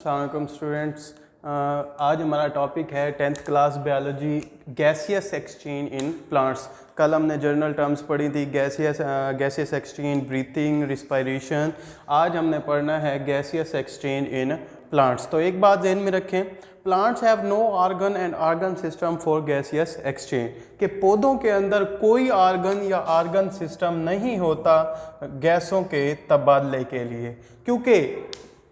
अस्सलाम स्टूडेंट्स, आज हमारा टॉपिक है 10th class biology gaseous exchange in plants. कल हमने जर्नल टर्म्स पढ़ी थी, गैसियस एक्सचेंज, ब्रीथिंग, रिस्पायरेशन। आज हमने पढ़ना है गैसियस एक्सचेंज इन प्लांट्स। तो एक बात ध्यान में रखें, plants have no organ and organ system for gaseous exchange, कि पौधों के अंदर कोई ऑर्गन या ऑर्गन सिस्टम नहीं होता गैसों के तबादले के लिए, क्योंकि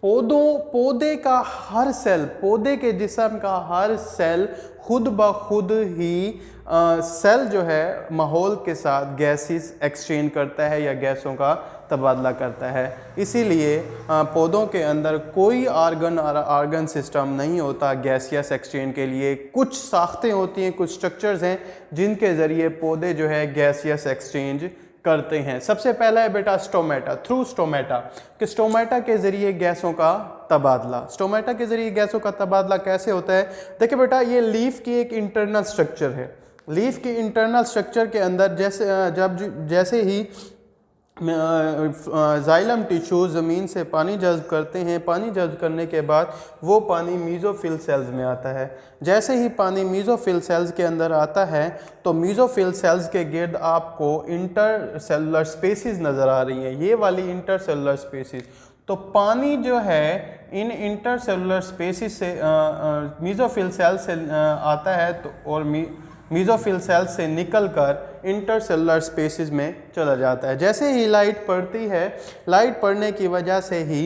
पौधे का हर सेल, पौधे के जिस्म का हर सेल खुद ब खुद ही सेल जो है माहौल के साथ गैसेस एक्सचेंज करता है या गैसों का तबादला करता है। इसीलिए पौधों के अंदर कोई ऑर्गन और ऑर्गन सिस्टम नहीं होता गैसियस एक्सचेंज के लिए। कुछ साख्तें होती हैं, कुछ स्ट्रक्चर्स हैं जिनके ज़रिए पौधे जो है गैसियस एक्सचेंज करते हैं। सबसे पहला है बेटा स्टोमेटा, थ्रू स्टोमेटा, कि स्टोमेटा के ज़रिए गैसों का तबादला। स्टोमेटा के ज़रिए गैसों का तबादला कैसे होता है? देखिए बेटा, ये लीफ की एक इंटरनल स्ट्रक्चर है। लीफ की इंटरनल स्ट्रक्चर के अंदर जैसे ही जाइलम टिश्यू ज़मीन से पानी जज़्ब करते हैं, पानी जज़्ब करने के बाद वो पानी मीज़ोफिल सेल्स में आता है। जैसे ही पानी मीज़ोफिल सेल्स के अंदर आता है तो मीज़ोफिल सेल्स के गिर्द आपको इंटरसेलुलर स्पेसिस नज़र आ रही हैं, ये वाली इंटरसेलुलर स्पेसिस। तो पानी जो है इन इंटरसेलुलर स्पेसिस से मीज़ोफिल सेल से आता है तो और मीज़ोफिल सेल से निकलकर इंटरसेलुलर स्पेसिस में चला जाता है। जैसे ही लाइट पड़ती है, लाइट पड़ने की वजह से ही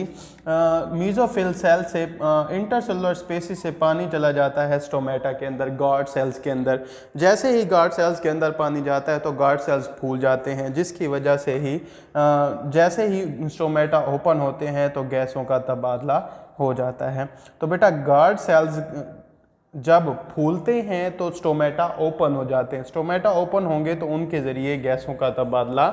मीज़ोफिल सेल से इंटरसेलुलर स्पेसिस से पानी चला जाता है स्टोमेटा के अंदर, गार्ड सेल्स के अंदर। जैसे ही गार्ड सेल्स के अंदर पानी जाता है तो गार्ड सेल्स फूल जाते हैं, जिसकी वजह से ही जैसे ही स्टोमेटा ओपन होते हैं तो गैसों का तबादला हो जाता है। तो बेटा, गार्ड सेल्स जब फूलते हैं तो स्टोमेटा ओपन हो जाते हैं। स्टोमेटा ओपन होंगे तो उनके ज़रिए गैसों का तबादला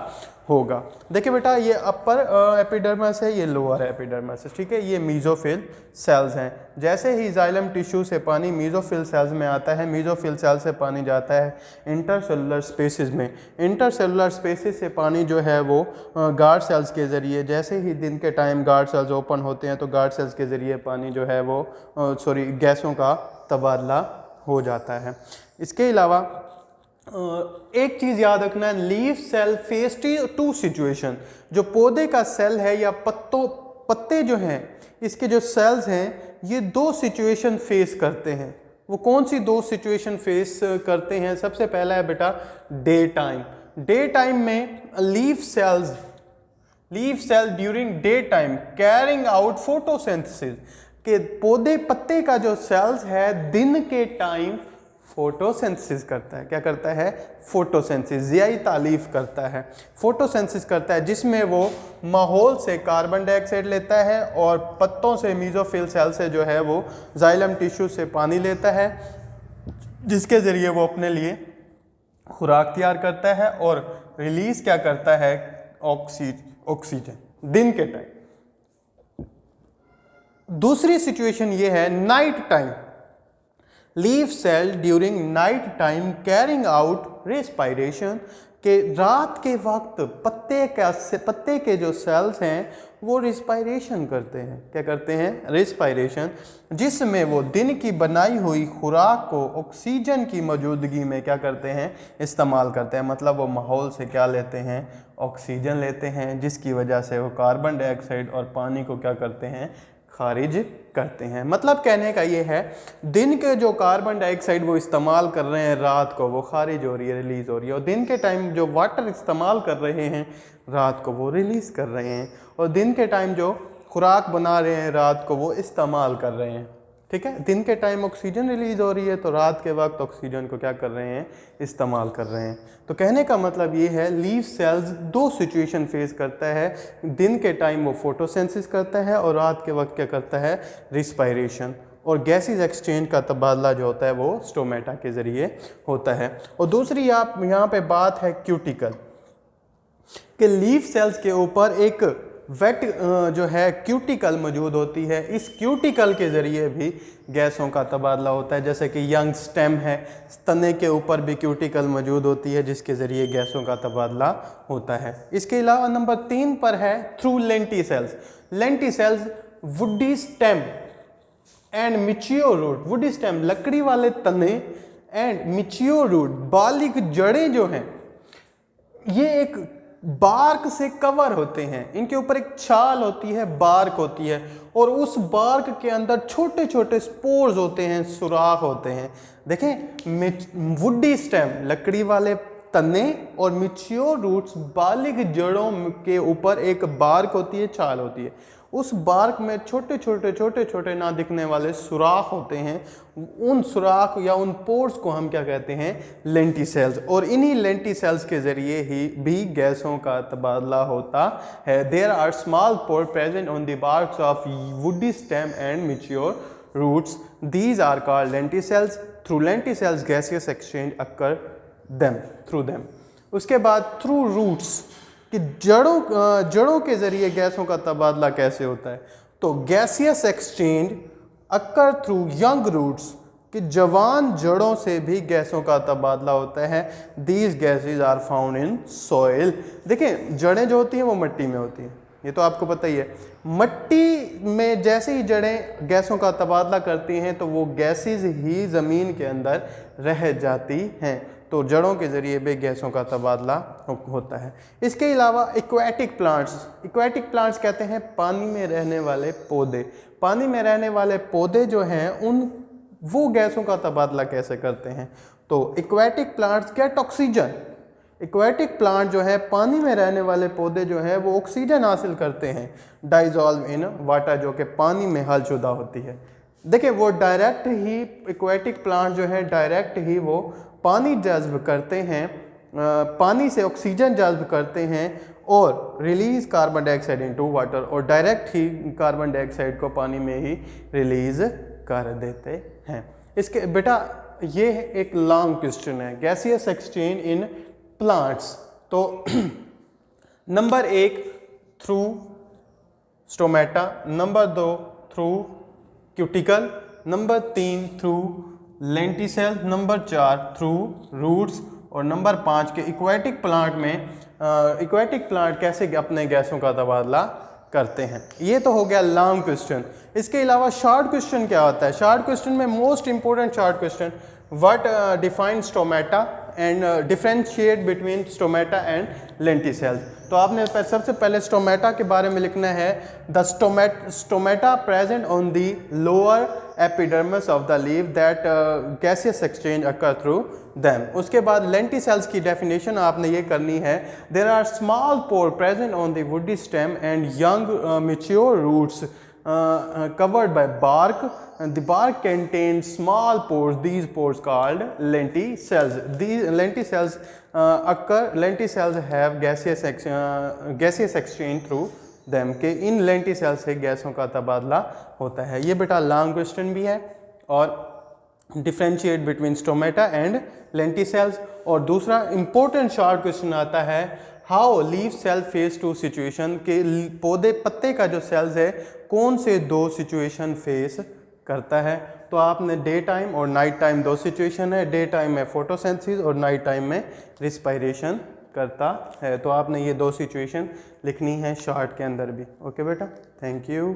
होगा। देखिए बेटा, ये अपर एपिडर्मिस है, ये लोअर एपिडर्मिस है, ठीक है। ये मीज़ोफिल सेल्स हैं। जैसे ही जाइलम टिश्यू से पानी मीज़ोफिल सेल्स में आता है, मीज़ोफिल सेल से पानी जाता है इंटरसेलुलर स्पेसिस में। इंटरसेलुलर स्पेसिस से पानी जो है वो गार्ड सेल्स के ज़रिए, जैसे ही दिन के टाइम गार्ड सेल्स ओपन होते हैं तो गार्ड सेल्स के ज़रिए पानी जो है वो गैसों का तबादला हो जाता है। इसके अलावा एक चीज़ याद रखना है, leaf cell face to situation. जो पौधे का सेल है या पत्ते जो हैं, इसके जो सेल्स हैं, ये दो सिचुएशन फेस करते हैं। वो कौन सी दो सिचुएशन फेस करते हैं? सबसे पहला है बेटा डे टाइम। डे टाइम में leaf cell during day time carrying out photosynthesis, कि पत्ते का जो सेल्स है दिन के टाइम फोटोसिंथेसिस करता है। क्या करता है? फोटोसिंथेसिस, ज़ियाई तालीफ करता है, फोटोसिंथेसिस करता है, जिसमें वो माहौल से कार्बन डाइऑक्साइड लेता है और पत्तों से, मीज़ोफिल सेल से जो है वो जाइलम टिश्यू से पानी लेता है, जिसके ज़रिए वो अपने लिए खुराक तैयार करता है और रिलीज़ क्या करता है? ऑक्सीजन दिन के टाइम। दूसरी सिचुएशन ये है night time. Leaf cell during night time carrying out respiration, के रात के वक्त पत्ते के जो सेल्स हैं वो रिस्पायरेशन करते हैं। क्या करते हैं? रिस्पायरेशन, जिसमें वो दिन की बनाई हुई खुराक को ऑक्सीजन की मौजूदगी में क्या करते हैं? इस्तेमाल करते हैं। मतलब वो माहौल से क्या लेते हैं? ऑक्सीजन लेते हैं, जिसकी वजह से वो कार्बन डाइऑक्साइड और पानी को क्या करते हैं? खारिज करते हैं। मतलब कहने का ये है, दिन के जो कार्बन डाइऑक्साइड वो इस्तेमाल कर रहे हैं, रात को वो खारिज हो रही है, रिलीज़ हो रही है। और दिन के टाइम जो वाटर इस्तेमाल कर रहे हैं, रात को वो रिलीज़ कर रहे हैं। और दिन के टाइम जो खुराक बना रहे हैं, रात को वो इस्तेमाल कर रहे हैं। ठीक है, दिन के टाइम ऑक्सीजन रिलीज़ हो रही है तो रात के वक्त ऑक्सीजन को क्या कर रहे हैं? इस्तेमाल कर रहे हैं। तो कहने का मतलब ये है, लीफ सेल्स दो सिचुएशन फेस करता है। दिन के टाइम वो फोटोसिंथेसिस करता है और रात के वक्त क्या करता है? रिस्पायरेशन। और गैसेस एक्सचेंज का तबादला जो होता है वो स्टोमेटा के ज़रिए होता है। और दूसरी आप यहाँ पे बात है क्यूटिकल, कि लीफ सेल्स के ऊपर एक वेट जो है क्यूटिकल मौजूद होती है। इस क्यूटिकल के ज़रिए भी गैसों का तबादला होता है। जैसे कि यंग स्टेम है, तने के ऊपर भी क्यूटिकल मौजूद होती है, जिसके ज़रिए गैसों का तबादला होता है। इसके अलावा नंबर 3 पर है through lenticels. Lenticels woody stem, and mature root, woody stem लकड़ी वाले तने, एंड मिच्योर रूट बालिग जड़ें जो हैं ये एक बार्क से कवर होते हैं, इनके ऊपर एक छाल होती है, बार्क होती है, और उस बार्क के अंदर छोटे छोटे स्पोर्स होते हैं, सुराख होते हैं। देखें, वुडी स्टेम लकड़ी वाले तने और मिच्योर रूट्स बालिग जड़ों के ऊपर एक बार्क होती है, छाल होती है। उस बार्क में छोटे छोटे ना दिखने वाले सुराख होते हैं। उन सुराख या उन पोर्स को हम क्या कहते हैं? लेंटिसेल्स। और इन्हीं लेंटिसेल्स के जरिए ही भी गैसों का तबादला होता है। There are small pore present on the barks of woody stem and mature roots, these are called lenticels. Through lenticels gaseous exchange occur through them. उसके बाद थ्रू रूट्स, कि जड़ों के जरिए गैसों का तबादला कैसे होता है? तो gaseous exchange occur through young roots, कि जवान जड़ों से भी गैसों का तबादला होता है। These gases are found in soil. देखिए, जड़ें जो होती हैं वो मिट्टी में होती हैं, ये तो आपको पता ही है। मिट्टी में जैसे ही जड़ें गैसों का तबादला करती हैं तो वो गैसेज ही ज़मीन के अंदर रह जाती हैं। तो जड़ों के ज़रिए भी गैसों का तबादला होता है। इसके अलावा एक्वेटिक प्लांट्स कहते हैं पानी में रहने वाले पौधे। पानी में रहने वाले पौधे जो हैं वो गैसों का तबादला कैसे करते हैं? तो aquatic plants gate oxygen. Aquatic plant जो है, पानी में रहने वाले पौधे जो है वो ऑक्सीजन हासिल करते हैं डाइजॉल्व इन वाटर, जो कि पानी में हलशुदा होती है। देखिए, वो डायरेक्ट ही एक्वेटिक प्लांट जो है डायरेक्ट ही वो पानी जज्ब करते हैं, पानी से ऑक्सीजन जज्ब करते हैं और release carbon dioxide into water, और डायरेक्ट ही कार्बन डाइऑक्साइड को पानी में ही रिलीज कर देते हैं। इसके बेटा ये एक लॉन्ग क्वेश्चन है, गैसियस एक्सचेंज इन प्लांट्स। तो number 1 through stomata, number 2 through cuticle, number 3 through lenticel, number 4 through roots, और नंबर 5 के इक्वेटिक प्लांट में इक्वेटिक प्लांट कैसे अपने गैसों का तबादला करते हैं। ये तो हो गया लॉन्ग क्वेश्चन। इसके अलावा शॉर्ट क्वेश्चन क्या होता है? शॉर्ट क्वेश्चन में most important short question, what define stomata and differentiate between stomata and lenticels. तो आपने सबसे पहले स्टोमेटा के बारे में लिखना है, the stomata present on the lower epidermis of the leaf that gaseous exchange occur through them. उसके बाद लेंटिसेल्स की डेफिनेशन आपने ये करनी है, there are small pore present on the woody stem and young mature roots covered by bark. The bark contains small pores, these pores called lenticels. These lenticels lenticels have gaseous exchange through them, के इन lenticels से गैसों का तबादला होता है। ये बेटा long question भी है, और differentiate between stomata and lenticels. और दूसरा इंपॉर्टेंट शॉर्ट क्वेश्चन आता है, how leaf cell face to situation, के पौधे पत्ते का जो सेल्स है कौन से 2 सिचुएशन फेस करता है? तो आपने डे टाइम और नाइट टाइम 2 सिचुएशन है, डे टाइम में फोटोसिंथेसिस और नाइट टाइम में रिस्पायरेशन करता है। तो आपने ये 2 सिचुएशन लिखनी है शॉर्ट के अंदर भी। ओके बेटा, थैंक यू।